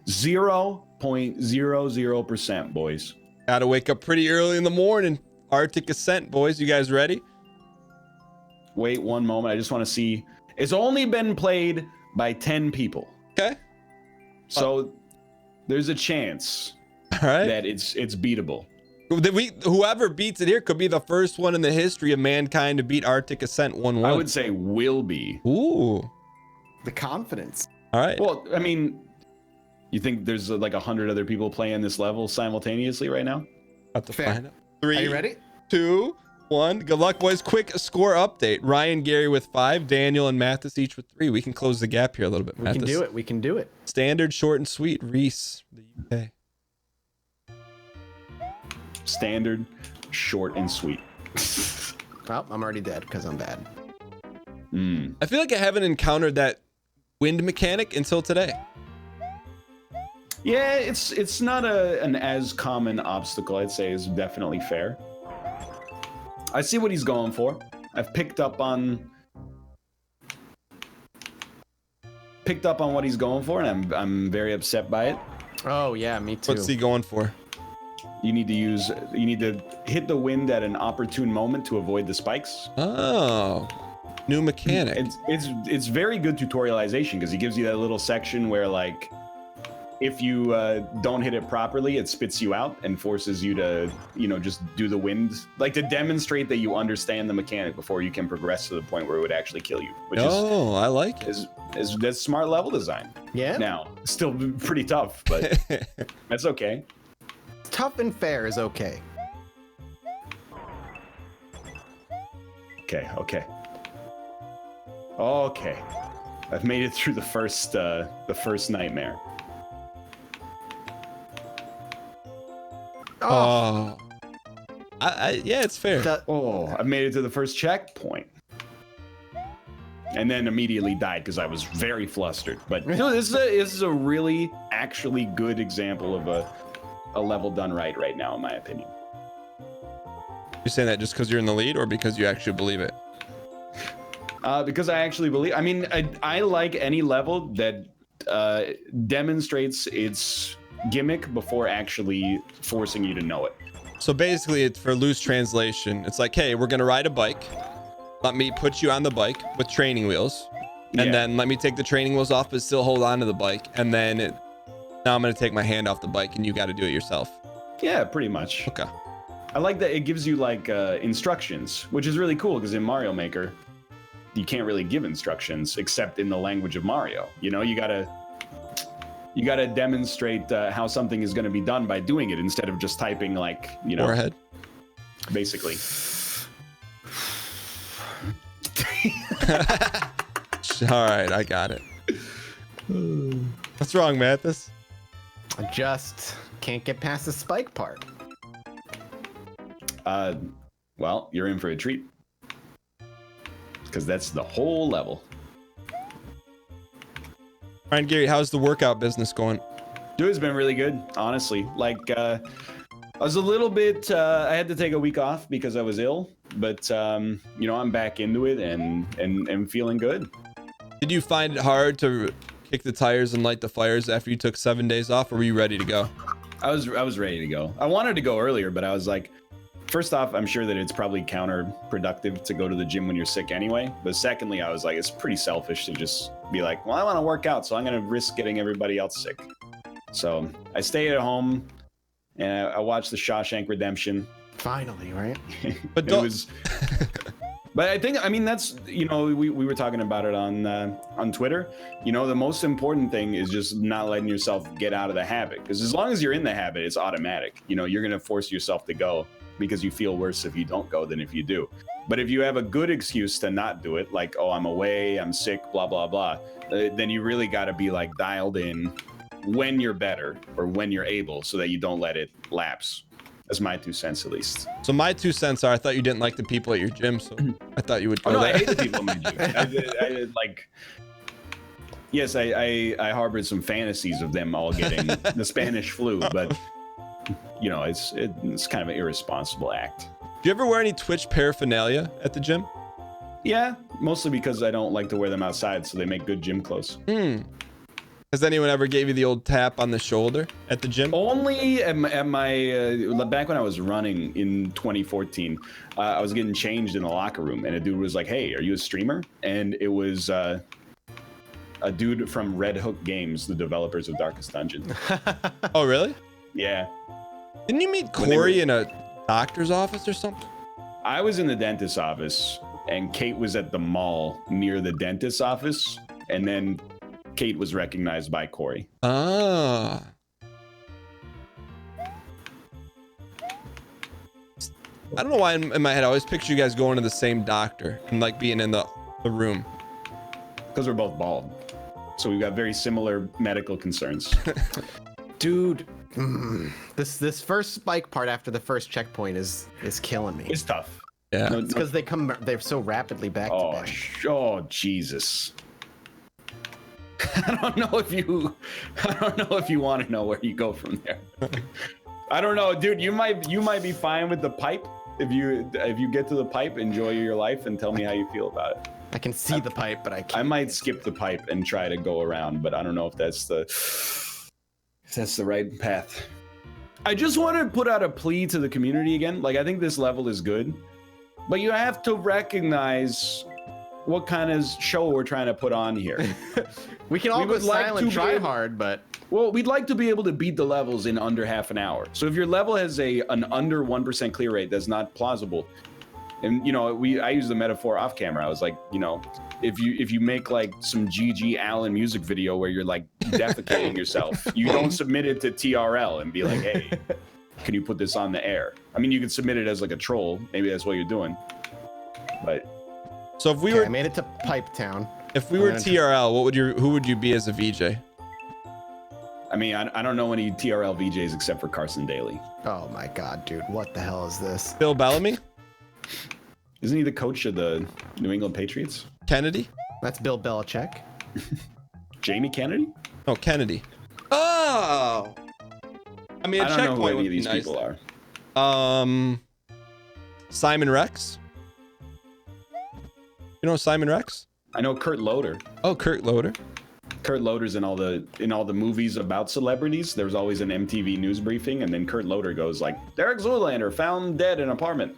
0.00%, boys. Gotta wake up pretty early in the morning. Arctic Ascent, boys. You guys ready? Wait one moment. I just want to see. It's only been played by 10 people. Okay. So there's a chance that it's beatable. Whoever beats it here could be the first one in the history of mankind to beat Arctic Ascent 1-1. I would say will be. Ooh. The confidence. All right. Well, I mean, you think there's like 100 other people playing this level simultaneously right now? About to Fair. find out. 3, Are you ready? 2, 1. Good luck, boys. Quick score update. Ryan, Gary with 5. Daniel and Mathis each with 3. We can close the gap here a little bit. We can do it. We can do it. Standard, short, and sweet. Reese, the UK. Standard, short, and sweet. Well, I'm already dead because I'm bad. I feel like I haven't encountered that wind mechanic until today. Yeah, it's not an as common obstacle. I'd say is definitely fair. I see what he's going for. I've picked up on what he's going for, and I'm very upset by it. Oh yeah, me too. What's he going for? You need to hit the wind at an opportune moment to avoid the spikes. Oh, new mechanic. It's very good tutorialization because he gives you that little section where like if you don't hit it properly, it spits you out and forces you to just do the wind, like to demonstrate that you understand the mechanic before you can progress to the point where it would actually kill you. Which I like it. Is that's smart level design. Yeah. Now still pretty tough, but that's okay. Tough and fair is okay. Okay. I've made it through the first nightmare. Oh. Yeah, it's fair. I've made it to the first checkpoint. And then immediately died because I was very flustered. But no, this is a really actually good example of a level done right now, in my opinion. You're saying that just because you're in the lead or because you actually believe it? Because I actually believe. I mean, I like any level that demonstrates its gimmick before actually forcing you to know it. So basically, it's for loose translation. It's like, hey, we're gonna ride a bike. Let me put you on the bike with training wheels, and then let me take the training wheels off, but still hold on to the bike. And then now I'm gonna take my hand off the bike, and you got to do it yourself. Yeah, pretty much. Okay. I like that it gives you like instructions, which is really cool because in Mario Maker, you can't really give instructions except in the language of Mario. You gotta demonstrate how something is going to be done by doing it instead of just typing forehead. Basically. All right, I got it. What's wrong, Mathis? I just can't get past the spike part. Well, you're in for a treat. Because that's the whole level. Ryan, Gary, how's the workout business going? Dude, it's been really good, honestly. Like, I was a little bit, I had to take a week off because I was ill, but, I'm back into it and feeling good. Did you find it hard to kick the tires and light the fires after you took 7 days off, or were you ready to go? I was ready to go. I wanted to go earlier, but I was like, first off, I'm sure that it's probably counterproductive to go to the gym when you're sick anyway. But secondly, I was like, it's pretty selfish to just be like, well, I want to work out, so I'm going to risk getting everybody else sick. So I stayed at home and I watched The Shawshank Redemption. Finally, right? But But I mean, that's, we were talking about it on Twitter. The most important thing is just not letting yourself get out of the habit. Because as long as you're in the habit, it's automatic. You're going to force yourself to go because you feel worse if you don't go than if you do. But if you have a good excuse to not do it, like, oh, I'm away, I'm sick, blah, blah, blah, then you really got to be like dialed in when you're better or when you're able so that you don't let it lapse. That's my 2 cents, at least. So my 2 cents are, I thought you didn't like the people at your gym, so I thought you would go no, there. I hate the people in my gym. Yes, I harbored some fantasies of them all getting the Spanish flu, but it's kind of an irresponsible act. Do you ever wear any Twitch paraphernalia at the gym? Yeah, mostly because I don't like to wear them outside, so they make good gym clothes. Because Has anyone ever gave you the old tap on the shoulder at the gym? Only at my back when I was running in 2014, I was getting changed in the locker room, and a dude was like, "Hey, are you a streamer?" And it was a dude from Red Hook Games, the developers of Darkest Dungeon. Oh, really? Yeah. Didn't you meet Corey in a doctor's office or something? I was in the dentist's office, and Kate was at the mall near the dentist's office, and then Kate was recognized by Corey. Ah. I don't know why in my head I always picture you guys going to the same doctor and like being in the room. Because we're both bald. So we've got very similar medical concerns. Dude, this first spike part after the first checkpoint is killing me. It's tough. Yeah. It's because they're so rapidly back to back. Oh, Jesus. I don't know if you want to know where you go from there. I don't know, dude. You might be fine with the pipe. If you get to the pipe, enjoy your life and tell me how you feel about it. I can see the pipe, but I can't. I might skip the pipe and try to go around, but I don't know if that's the right path. I just want to put out a plea to the community again. Like, I think this level is good, but you have to recognize what kind of show we're trying to put on here. We can all go silent, try hard, but well, we'd like to be able to beat the levels in under half an hour. So if your level has an under 1% clear rate, that's not plausible. And I use the metaphor off camera. I was like, if you make like some G.G. Allen music video where you're like defecating yourself, you don't submit it to TRL and be like, hey, can you put this on the air? I mean, you can submit it as like a troll. Maybe that's what you're doing. But so if we were, I made it to Pipe Town. If we were TRL, who would you be as a VJ? I mean, I don't know any TRL VJs except for Carson Daly. Oh my God, dude, what the hell is this? Bill Bellamy? Isn't he the coach of the New England Patriots? Kennedy? That's Bill Belichick. Jamie Kennedy? Oh, Kennedy. Oh! I mean, I don't know who any of these people are. Simon Rex? You know Simon Rex? I know Kurt Loder. Oh, Kurt Loder. Kurt Loder's in all the movies about celebrities. There's always an MTV news briefing, and then Kurt Loder goes like, Derek Zoolander found dead in an apartment.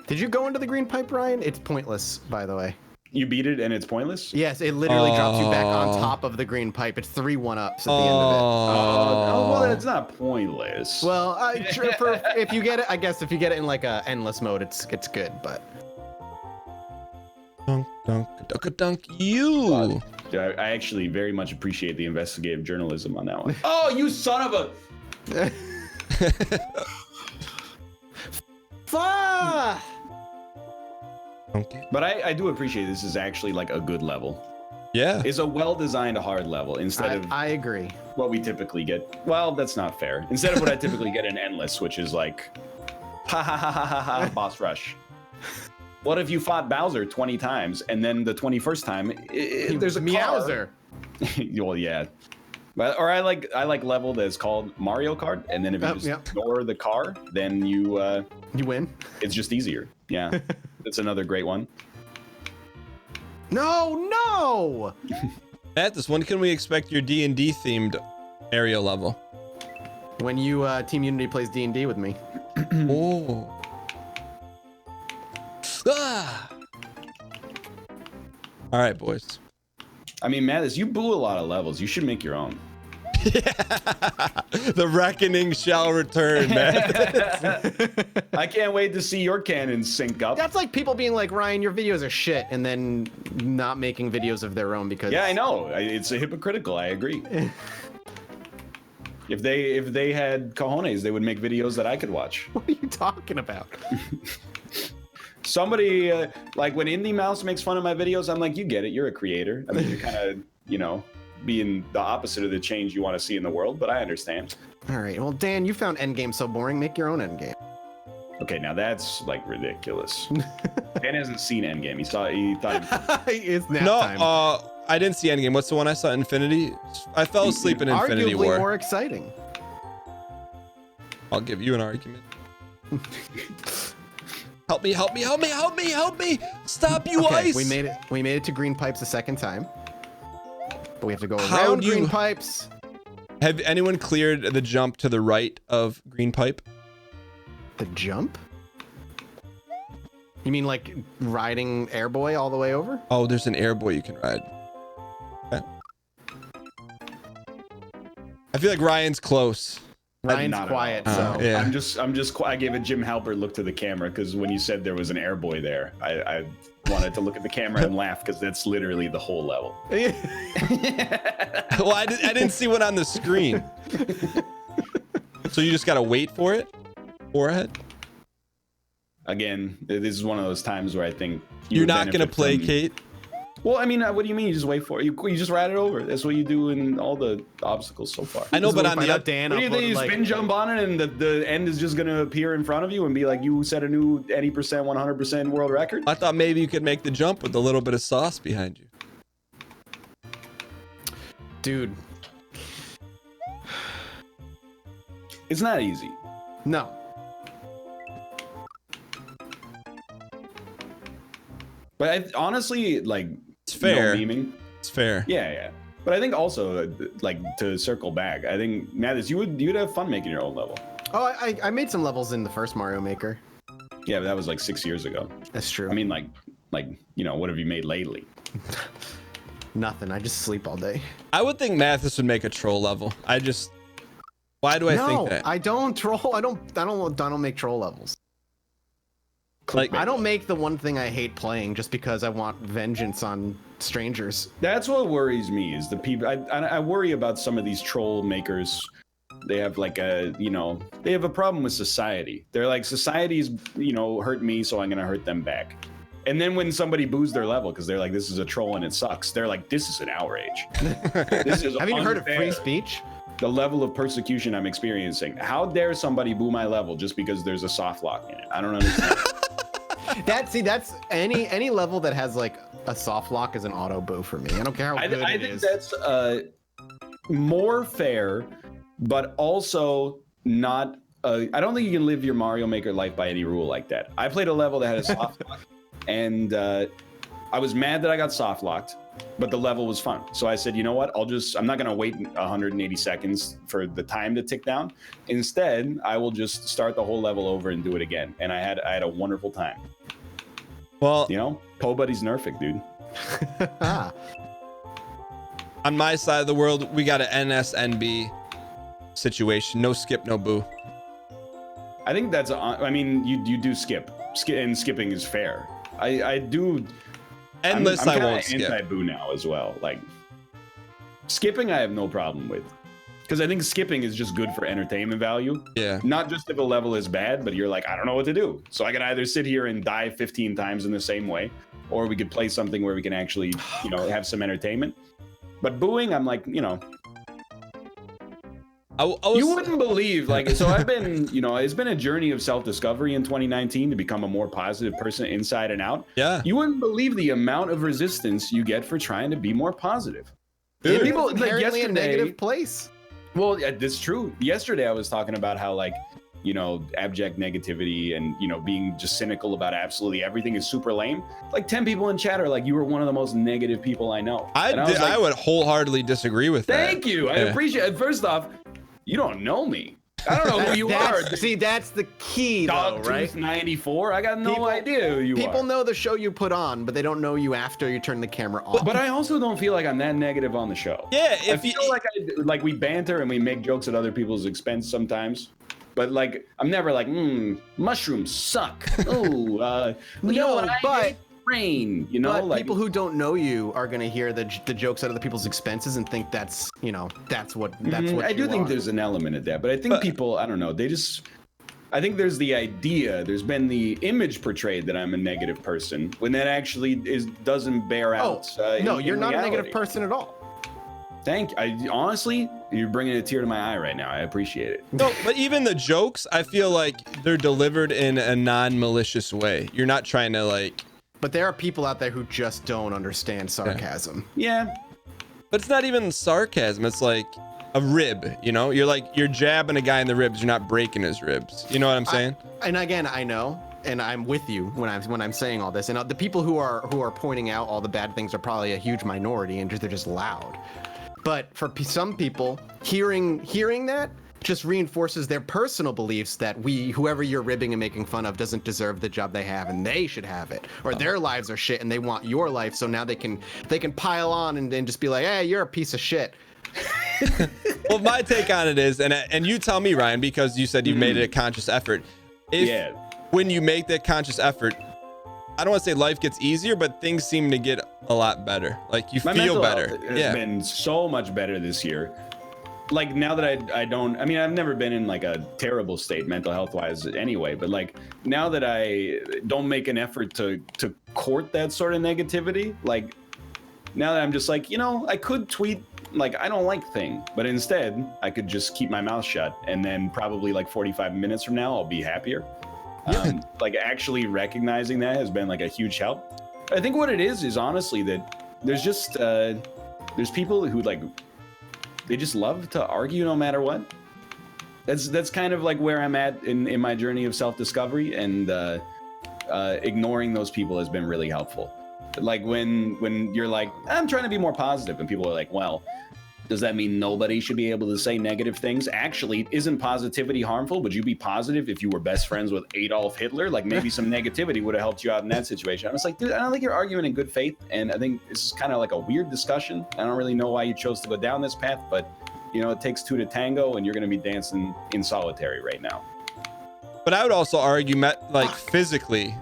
Did you go into the green pipe, Ryan? It's pointless, by the way. You beat it and it's pointless? Yes, it literally drops you back on top of the green pipe. It's 3 1-ups at the end of it. Oh, well, it's not pointless. Well, if you get it, I guess if you get it in like a endless mode, it's good, but. Dunk, dunk, dunk, dunk, you. I actually very much appreciate the investigative journalism on that one. Oh, you son of a... Fuck! Okay. But I do appreciate this is actually like a good level. Yeah. It's a well-designed hard level instead of I agree. What we typically get. Well, that's not fair. Instead of what I typically get in Endless, which is like, ha ha ha ha ha ha, boss rush. What if you fought Bowser 20 times and then the 21st time there's a Meowser? Well, yeah. But or I like level that's called Mario Kart, and then if you just ignore the car, then you win. It's just easier. Yeah, that's another great one. No. Matt, when can we expect your D&D themed area level? When you Team Unity plays D&D with me. Oh. Ah. All right, boys. I mean, Mattis, you blew a lot of levels. You should make your own. The reckoning shall return, man. I can't wait to see your cannons sync up. That's like people being like, Ryan, your videos are shit, and then not making videos of their own because. Yeah, I know. It's hypocritical. I agree. If they had cojones, they would make videos that I could watch. What are you talking about? Somebody like when Indie Mouse makes fun of my videos, I'm like, you get it. You're a creator. I mean, you're kind of, being the opposite of the change you want to see in the world, but I understand. All right. Well, Dan, you found Endgame so boring. Make your own Endgame. Okay, now that's like ridiculous. Dan hasn't seen Endgame. He thought it's nap time. I didn't see Endgame. What's the one I saw? Infinity. I fell asleep in Infinity War. Arguably more exciting. I'll give you an argument. Help me! Help me! Help me! Help me! Help me! Stop, you ice! We made it to green pipes the second time. but we have to go How around do you- green pipes. Have anyone cleared the jump to the right of green pipe? The jump? You mean like riding Airboy all the way over? Oh, there's an airboy you can ride. Okay. I feel like Ryan's close. Ryan's Not at quiet, all. so Yeah. I gave a Jim Halpert look to the camera because when you said there was an airboy there, I wanted to look at the camera and laugh because that's literally the whole level. Well, I didn't see one on the screen. So you just gotta wait for it? Forehead? Again, this is one of those times where I think You're would not gonna benefit from- placate? Well, I mean, what do you mean? You just wait for it. You just ride it over. That's what you do in all the obstacles so far. I know, but we on find the out Dan What do you think? uploaded, You like, spin jump on it, and the end is just gonna appear in front of you and be like, you set a new 80%, 100% world record. I thought maybe you could make the jump with a little bit of sauce behind you. dude, It's not easy. no. But honestly, like, It's fair. no memeing. It's fair. Yeah. But I think also, like, to circle back, I think Mathis, you'd have fun making your own level. Oh, I made some levels in the first Mario Maker. Yeah, but that was like 6 years ago. That's true. I mean, like, what have you made lately? Nothing. I just sleep all day. I would think Mathis would make a troll level. Why do I think that? I don't troll. I don't make troll levels. Like, I don't make the one thing I hate playing just because I want vengeance on strangers. That's what worries me is the people. I worry about some of these troll makers. They have like they have a problem with society. They're like, society's, hurt me, so I'm gonna hurt them back. And then when somebody boos their level because they're like, this is a troll and it sucks, they're like, this is an outrage. This is Have you heard of unfair. free speech? The level of persecution I'm experiencing. How dare somebody boo my level just because there's a soft lock in it? I don't understand. That's any level that has like a soft lock is an auto boo for me. I don't care how good I it think is. that's more fair, but also not. I don't think you can live your Mario Maker life by any rule like that. I played a level that had a soft lock, and I was mad that I got soft locked, but the level was fun. So I said, you know what? I'm not gonna wait 180 seconds for the time to tick down. Instead, I will just start the whole level over and do it again. And I had a wonderful time. well, Po Buddy's nerfing, dude. on my side of the world, we got an NSNB situation. No skip, no boo. I think that's. I mean, you do skip, and skipping is fair. I do. Endless, I'm I kinda won't skip. anti-boo now as well. Like, skipping, I have no problem with, because I think skipping is just good for entertainment value. Yeah. Not just if a level is bad, but you're like, I don't know what to do, so I can either sit here and die 15 times in the same way, or we could play something where we can actually, have some entertainment. But booing, I'm like, I was, you wouldn't believe, like, so I've been, it's been a journey of self-discovery in 2019 to become a more positive person inside and out. yeah. You wouldn't believe the amount of resistance you get for trying to be more positive. Dude, People, it's like, inherently a yesterday, negative place. well, yeah, that's true. Yesterday I was talking about how, like, abject negativity and, being just cynical about absolutely everything is super lame. Like 10 people in chat are like, you were one of the most negative people I know. And I was like, I would wholeheartedly disagree with that. thank you. I Yeah. appreciate it. First off, you don't know me. I don't know who you are. See, that's the key, though, right? Dogtooth 94. I got no People- idea who you are. People know the show you put on, but they don't know you after you turn the camera off. But I also don't feel like I'm that negative on the show. Yeah, I if you feel like we banter and we make jokes at other people's expense sometimes. But like, I'm never like, mushrooms suck. Oh, but- rain. But like people who don't know you are gonna hear the jokes out of the people's expenses and think that's what I do you think are. there's an element of that, but I think people, I don't know, I think there's the idea, there's been the image portrayed that I'm a negative person when that actually doesn't bear out. No, in you're not a reality. negative person at all. Honestly, you're bringing a tear to my eye right now. I appreciate it. No, but even the jokes, I feel like they're delivered in a non-malicious way. You're not trying to like. But there are people out there who just don't understand sarcasm. Yeah. But it's not even sarcasm. It's like a rib. You're jabbing a guy in the ribs. You're not breaking his ribs. You know what I'm saying? And again, I know, and I'm with you when I'm saying all this. And the people who are pointing out all the bad things are probably a huge minority, and they're just loud. But for some people, hearing that just reinforces their personal beliefs that whoever you're ribbing and making fun of doesn't deserve the job they have and they should have it, or their lives are shit and they want your life, so now they can pile on and then just be like, hey, you're a piece of shit. Well, my take on it is, and you tell me, Ryan, because you said you made it a conscious effort. When you make that conscious effort, I don't want to say life gets easier, but things seem to get a lot better. Like you feel better. It's been so much better this year. Like now that I mean, I've never been in like a terrible state mental health wise anyway, but like now that I don't make an effort to court that sort of negativity, like now that I'm just like, I could tweet like I don't like thing, but instead I could just keep my mouth shut, and then probably like 45 minutes from now I'll be happier. Like actually recognizing that has been like a huge help. I think what it is honestly that there's just there's people who like they just love to argue no matter what. That's kind of like where I'm at in my journey of self-discovery, and ignoring those people has been really helpful. Like when you're like, I'm trying to be more positive, and people are like, well, does that mean nobody should be able to say negative things? Actually, isn't positivity harmful? Would you be positive if you were best friends with Adolf Hitler? Like maybe some negativity would have helped you out in that situation. I was like, dude, I don't think you're arguing in good faith. And I think this is kind of like a weird discussion. I don't really know why you chose to go down this path, but it takes two to tango, and you're going to be dancing in solitary right now. But I would also argue, like physically,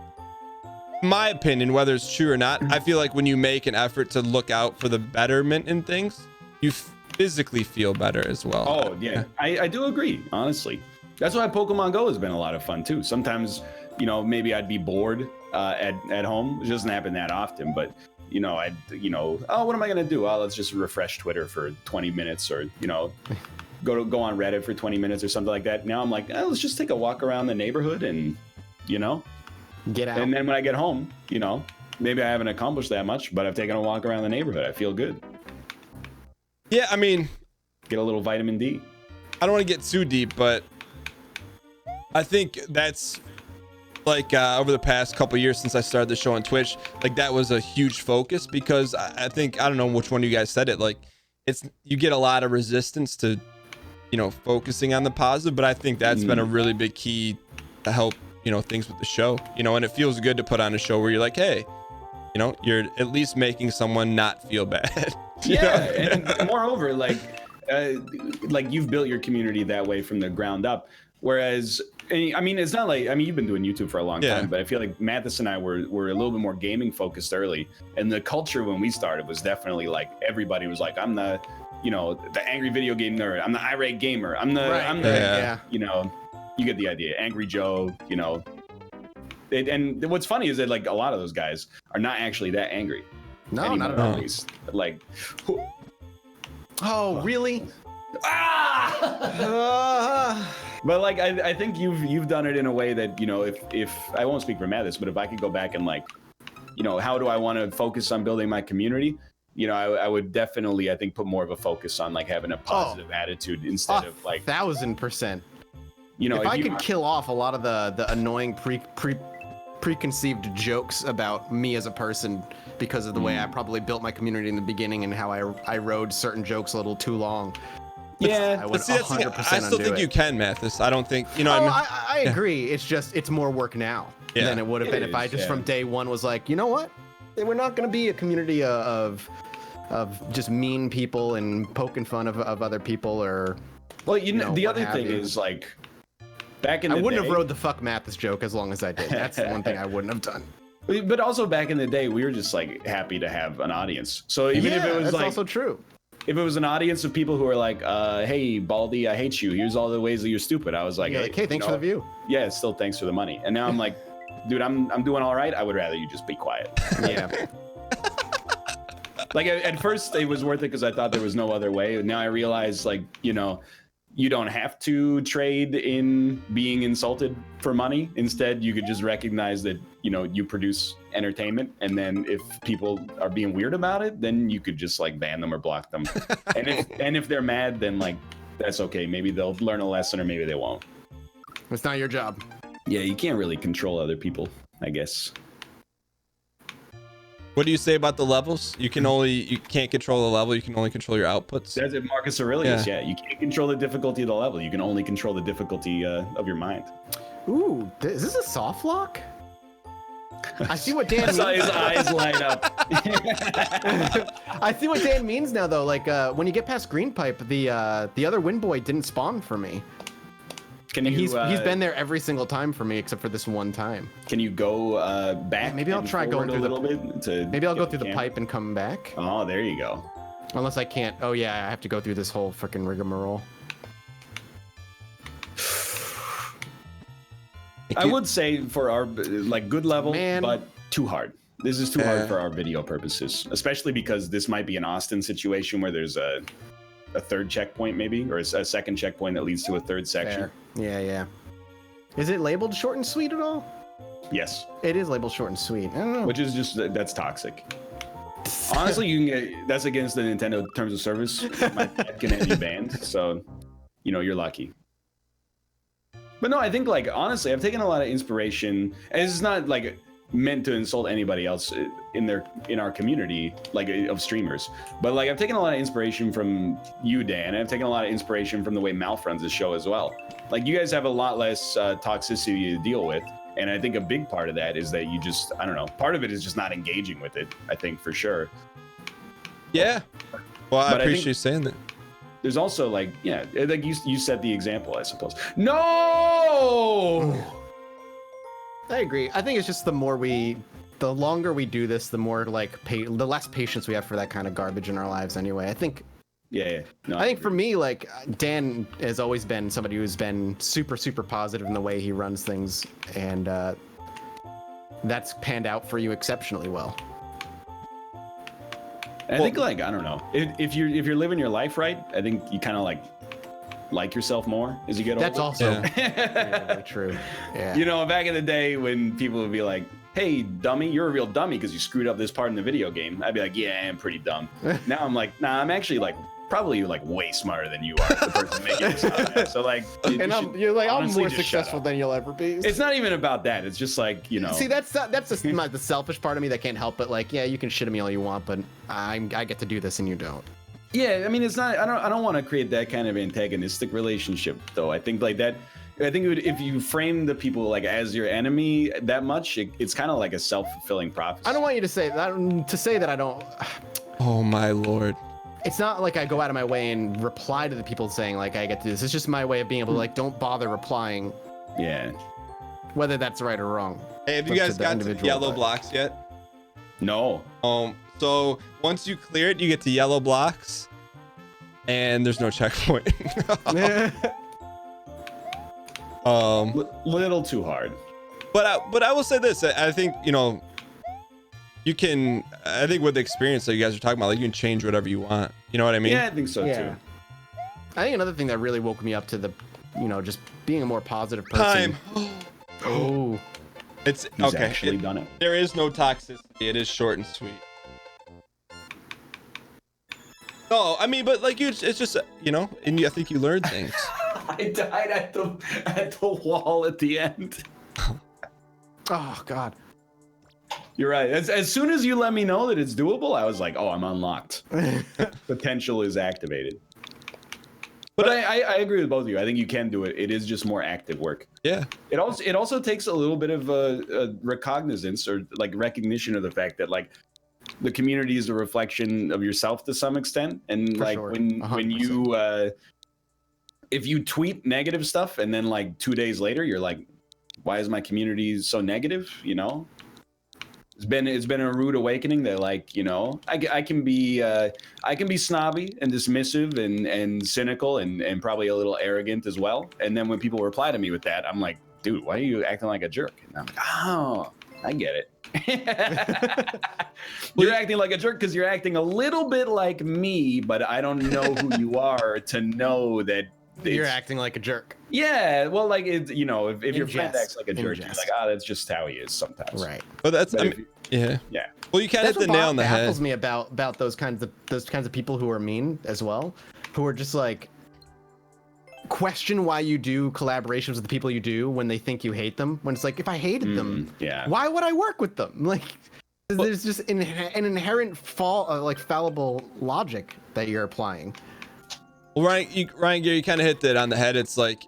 my opinion, whether it's true or not, I feel like when you make an effort to look out for the betterment in things, you physically feel better as well. Oh yeah, I do agree, honestly. That's why Pokemon Go has been a lot of fun too. Sometimes, maybe I'd be bored at home. It doesn't happen that often, but oh, what am I gonna do? Oh, let's just refresh Twitter for 20 minutes, or go on Reddit for 20 minutes or something like that. Now I'm like, let's just take a walk around the neighborhood and get out. And then when I get home, maybe I haven't accomplished that much, but I've taken a walk around the neighborhood. I feel good. Yeah, I mean, get a little vitamin D. I don't want to get too deep, but I think that's like over the past couple years since I started the show on Twitch, like that was a huge focus, because I think, I don't know which one of you guys said it, like you get a lot of resistance to focusing on the positive, but I think that's been a really big key to help things with the show, and it feels good to put on a show where you're like, hey, you're at least making someone not feel bad. And moreover, like you've built your community that way from the ground up. Whereas, I mean, it's not like, you've been doing YouTube for a long time, but I feel like Mathis and I were a little bit more gaming focused early. And the culture when we started was definitely like, everybody was like, I'm the, the angry video game nerd. I'm the irate gamer. You get the idea. Angry Joe, and what's funny is that like a lot of those guys are not actually that angry. No, anymore, not at all. At least. Like, oh, really? But like, I think you've done it in a way that, if I won't speak for Mathis, but if I could go back and like, how do I want to focus on building my community? I would definitely, I think, put more of a focus on like having a positive attitude instead of like 1000%. If I could kill off a lot of the annoying preconceived jokes about me as a person because of the way I probably built my community in the beginning and how I rode certain jokes a little too long. Yeah, I would 100% I still think you can, Mathis. I don't think, I agree. It's just, it's more work now than it would have been if I just from day one was like, you know what? We're not going to be a community of just mean people and poking fun of other people, or well, the other thing is like, back in the day, I wouldn't have rode the fuck Mathis joke as long as I did. That's the one thing I wouldn't have done. But also back in the day, we were just like happy to have an audience. So even if it was that's like, also true. If it was an audience of people who are like, hey, Baldy, I hate you. Here's all the ways that you're stupid. I was like, hey, thanks for the view. Yeah, still thanks for the money. And now I'm like, dude, I'm doing all right. I would rather you just be quiet. Yeah. Like at first it was worth it because I thought there was no other way. Now I realize like, you don't have to trade in being insulted for money. Instead, you could just recognize that, you produce entertainment. And then if people are being weird about it, then you could just like ban them or block them. and if they're mad, then like, that's okay. Maybe they'll learn a lesson or maybe they won't. It's not your job. Yeah, you can't really control other people, I guess. What do you say about the levels? You can't control the level. You can only control your outputs. That's it, Marcus Aurelius. Yeah, you can't control the difficulty of the level. You can only control the difficulty of your mind. Ooh, is this a soft lock? I see what Dan I means. saw his eyes light up. I see what Dan means now, though. Like when you get past Green Pipe, the other Wind Boy didn't spawn for me. Can And you? he's been there every single time for me, except for this one time. Can you go back? Maybe I'll try going through a little bit. Maybe I'll go through the pipe and come back. Oh, there you go. Unless I can't. Oh yeah, I have to go through this whole freaking rigmarole. I would say for our good level, but too hard. This is too hard for our video purposes, especially because this might be an Austin situation where there's a third checkpoint maybe, or a second checkpoint that leads to a third section. Fair. Yeah. Is it labeled short and sweet at all? Yes. It is labeled short and sweet. I don't know. Which is just, that's toxic. Honestly, you can get, that's against the Nintendo terms of service. My pet can have you banned, so you're lucky. But no, I think honestly, I've taken a lot of inspiration, and it's not meant to insult anybody else in our community of streamers, but I've taken a lot of inspiration from you, Dan, and I've taken a lot of inspiration from the way Malf runs the show as well. You guys have a lot less toxicity to deal with, and I think a big part of that is that you just, I don't know, part of it is just not engaging with it, I think, for sure. Yeah. Well, I appreciate you saying that. There's also you set the example, I suppose. No. I agree. I think it's just the longer we do this, the more the less patience we have for that kind of garbage in our lives. Anyway, I think. Yeah. No, I think for me, Dan has always been somebody who's been super, super positive in the way he runs things, and that's panned out for you exceptionally well. I think I don't know, if you're living your life right, I think you kind of like yourself more as you get older. That's also really true. Yeah. Back in the day when people would be like, "Hey, dummy, you're a real dummy because you screwed up this part in the video game," I'd be like, "Yeah, I am pretty dumb." Now I'm like, "Nah, I'm actually probably way smarter than you are, the person making this comment." So I'm more successful than you'll ever be. It's not even about that. It's just See, that's the selfish part of me that can't help but you can shit at me all you want, but I get to do this and you don't. Yeah, I mean, it's not. I don't want to create that kind of antagonistic relationship, though. I think that. I think if you frame the people as your enemy that much, it's kind of like a self-fulfilling prophecy. I don't want you to say that I don't. Oh my lord. It's not like I go out of my way and reply to the people saying I get to do this. It's just my way of being able to don't bother replying. Yeah. Whether that's right or wrong. Hey, have you guys got to yellow blocks yet? No. So once you clear it, you get to yellow blocks, and there's no checkpoint. Little too hard. But I will say this. I think you can. I think with the experience that you guys are talking about, you can change whatever you want. You know what I mean? Yeah, I think so too. I think another thing that really woke me up to the, just being a more positive person. Oh. It's He's okay. Actually done it. There is no toxicity. It is short and sweet. No, I mean, but it's just and I think you learn things. I died at the wall at the end. Oh God. You're right. As soon as you let me know that it's doable, I was like, oh, I'm unlocked. Potential is activated. But I agree with both of you. I think you can do it. It is just more active work. Yeah. It also takes a little bit of a recognizance or recognition of the fact that the community is a reflection of yourself to some extent. And when you if you tweet negative stuff and then 2 days later you're like, why is my community so negative? It's been a rude awakening that I can be snobby and dismissive and cynical and probably a little arrogant as well. And then when people reply to me with that, I'm like, dude, why are you acting like a jerk? And I'm like, oh, I get it. You're acting like a jerk because you're acting a little bit like me, but I don't know who you are to know that you're acting like a jerk. Yeah, well, if your friend acts like a jerk, you're like, that's just how he is sometimes. Right. But that's yeah. Well, you kind of hit the nail on the head. Baffles me about those kinds of people who are mean as well, who are just question why you do collaborations with the people you do when they think you hate them. When it's if I hated them, why would I work with them? There's just an inherent fallible logic that you're applying. Well, Ryan Gear, you kind of hit that on the head. It's like,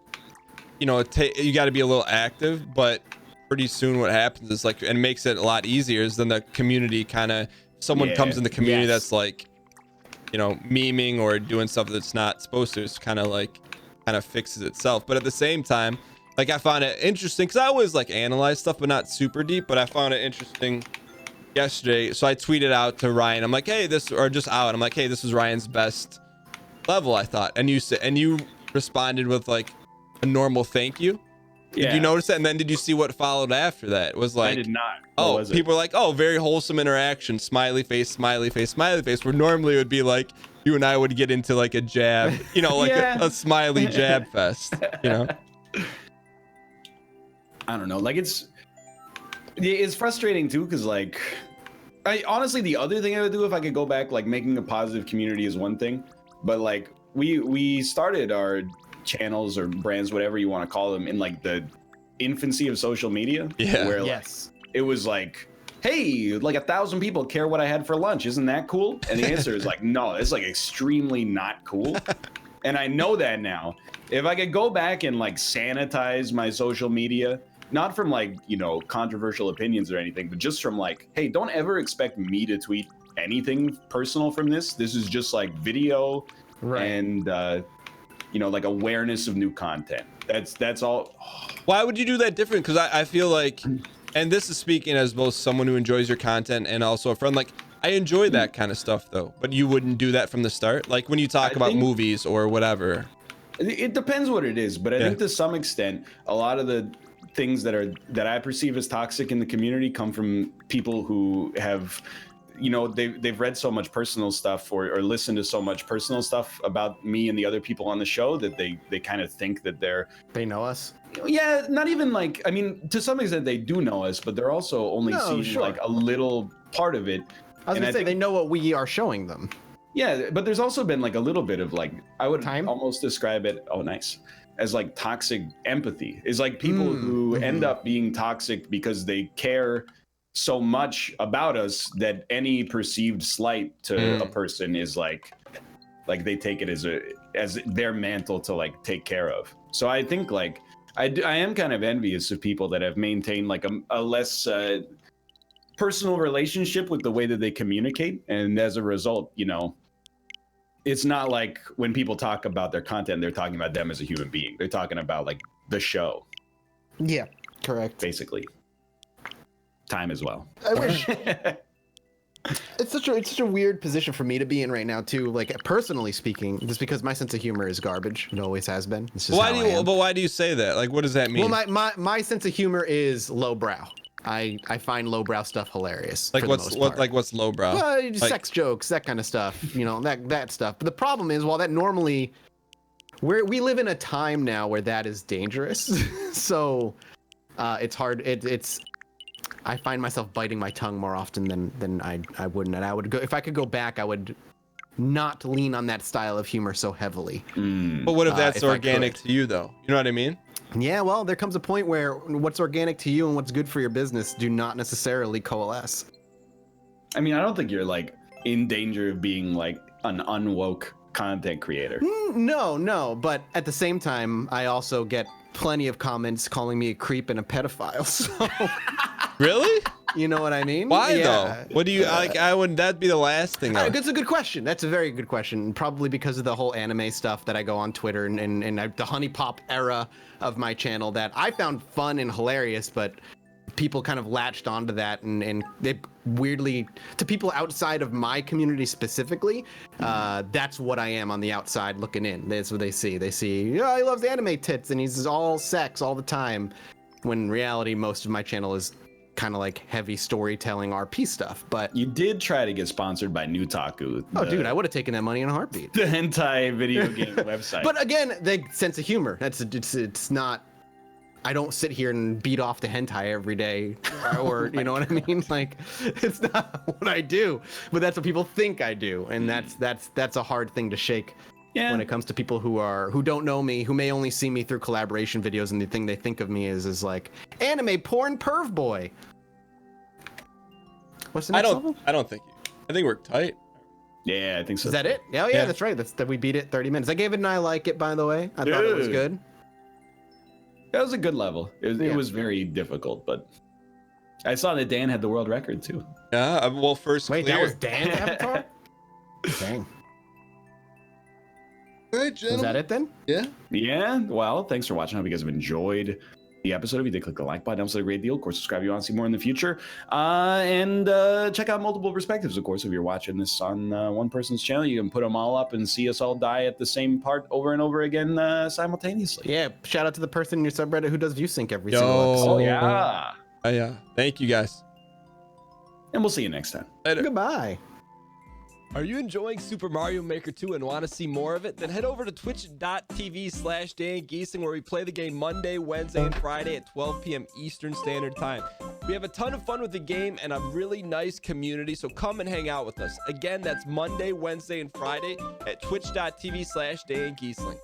you know, you got to be a little active, but pretty soon what happens is like, and it makes it a lot easier is then the community kind of, someone comes in the community that's like, you know, memeing or doing stuff that's not supposed to. It's kind of fixes itself. But at the same time, like I found it interesting because I always like analyze stuff, but not super deep. But I found it interesting yesterday. So I tweeted out to Ryan. I'm like, hey, I'm like, hey, this was Ryan's best level, I thought. And you responded with like a normal thank you. Did you notice that? And then did you see what followed after that? It was like, I did not. People were like, oh, very wholesome interaction. Smiley face, smiley face, smiley face. Where normally it would be like you and I would get into like a jab, you know, like a smiley jab fest, you know? I don't know. Like it's frustrating too, because like, honestly, the other thing I would do if I could go back, like making a positive community is one thing, but like we started our channels or brands, whatever you want to call them, in like the infancy of social media. Yeah. Where like, it was like, hey, like 1,000 people care what I had for lunch. Isn't that cool? And the answer is like, no, it's like extremely not cool. And I know that now. If I could go back and like sanitize my social media, not from like, you know, controversial opinions or anything, but just from like, hey, don't ever expect me to tweet anything personal from this. This is just like video and you know, like awareness of new content. That's all. Why would you do that different? Because I feel like, and this is speaking as both someone who enjoys your content and also a friend, like I enjoy that kind of stuff though, but you wouldn't do that from the start? Like when you talk about movies or whatever. It depends what it is, but I think to some extent, a lot of the things that I perceive as toxic in the community come from people who have, you know, they've read so much personal stuff or listened to so much personal stuff about me and the other people on the show that they kind of think that they know us. Yeah, not even like, I mean, to some extent they do know us, but they're also only seeing like a little part of it. I was gonna say they know what we are showing them. Yeah, but there's also been like a little bit of like, I would almost describe it, as like toxic empathy. Is like people who end up being toxic because they care so much about us that any perceived slight to a person is like they take it as their mantle to like take care of. So I think like I am kind of envious of people that have maintained like a less personal relationship with the way that they communicate, and as a result, you know, it's not like when people talk about their content, they're talking about them as a human being. They're talking about like the show. Yeah, correct. Basically. Time as well. I wish. It's such a weird position for me to be in right now too. Like personally speaking, just because my sense of humor is garbage. It always has been. It's just but why do you say that? Like, what does that mean? Well, my sense of humor is lowbrow. I find lowbrow stuff hilarious. Like what's lowbrow? Like, sex jokes, that kind of stuff. You know, that stuff. But the problem is, while that normally, we live in a time now where that is dangerous. So it's hard. I find myself biting my tongue more often than I wouldn't. And I would go, if I could go back, I would not lean on that style of humor so heavily. But what if that's organic to you though? You know what I mean? Yeah, well, there comes a point where what's organic to you and what's good for your business do not necessarily coalesce. I mean, I don't think you're like in danger of being like an unwoke content creator. No, but at the same time, I also get plenty of comments calling me a creep and a pedophile. So really? You know what I mean? Why though? What do you like? That'd be the last thing. That's a good question. That's a very good question. Probably because of the whole anime stuff that I go on Twitter and the honey pop era of my channel that I found fun and hilarious, but people kind of latched onto that and they weirdly, to people outside of my community specifically, that's what I am on the outside looking in. That's what they see. They see, oh, he loves anime tits and he's all sex all the time. When in reality, most of my channel is kind of like heavy storytelling RP stuff. But you did try to get sponsored by Nutaku. Oh, dude, I would have taken that money in a heartbeat. The hentai video game website. But again, the sense of humor. It's not. I don't sit here and beat off the hentai every day, or you know what I mean. Like, it's not what I do. But that's what people think I do, and that's a hard thing to shake. Yeah. When it comes to people who don't know me, who may only see me through collaboration videos, and the thing they think of me is like anime porn perv boy. What's the next level? I don't think. I think we're tight. Yeah, I think so. Is that it? Oh yeah, that's right. That we beat it 30 minutes. I gave it an I like it, by the way. I thought it was good. That was a good level. It was very difficult, but I saw that Dan had the world record too. Yeah, well, first Wait, clear. that was Dan's avatar? Dang. All right, gentlemen. Is that it then? Yeah. Yeah. Well, thanks for watching. I hope you guys have enjoyed the episode. If you did, click the like button. Also, a great deal. Of course, subscribe if you want to see more in the future. And check out multiple perspectives. Of course, if you're watching this on one person's channel, you can put them all up and see us all die at the same part over and over again simultaneously. Yeah. Shout out to the person in your subreddit who does view sync every single episode. Oh yeah. Yeah. Thank you guys. And we'll see you next time. Later. Goodbye. Are you enjoying Super Mario Maker 2 and want to see more of it? Then head over to twitch.tv/Dan Gheesling, where we play the game Monday, Wednesday, and Friday at 12 p.m. Eastern Standard Time. We have a ton of fun with the game and a really nice community, so come and hang out with us. Again, that's Monday, Wednesday, and Friday at twitch.tv/Dan Gheesling.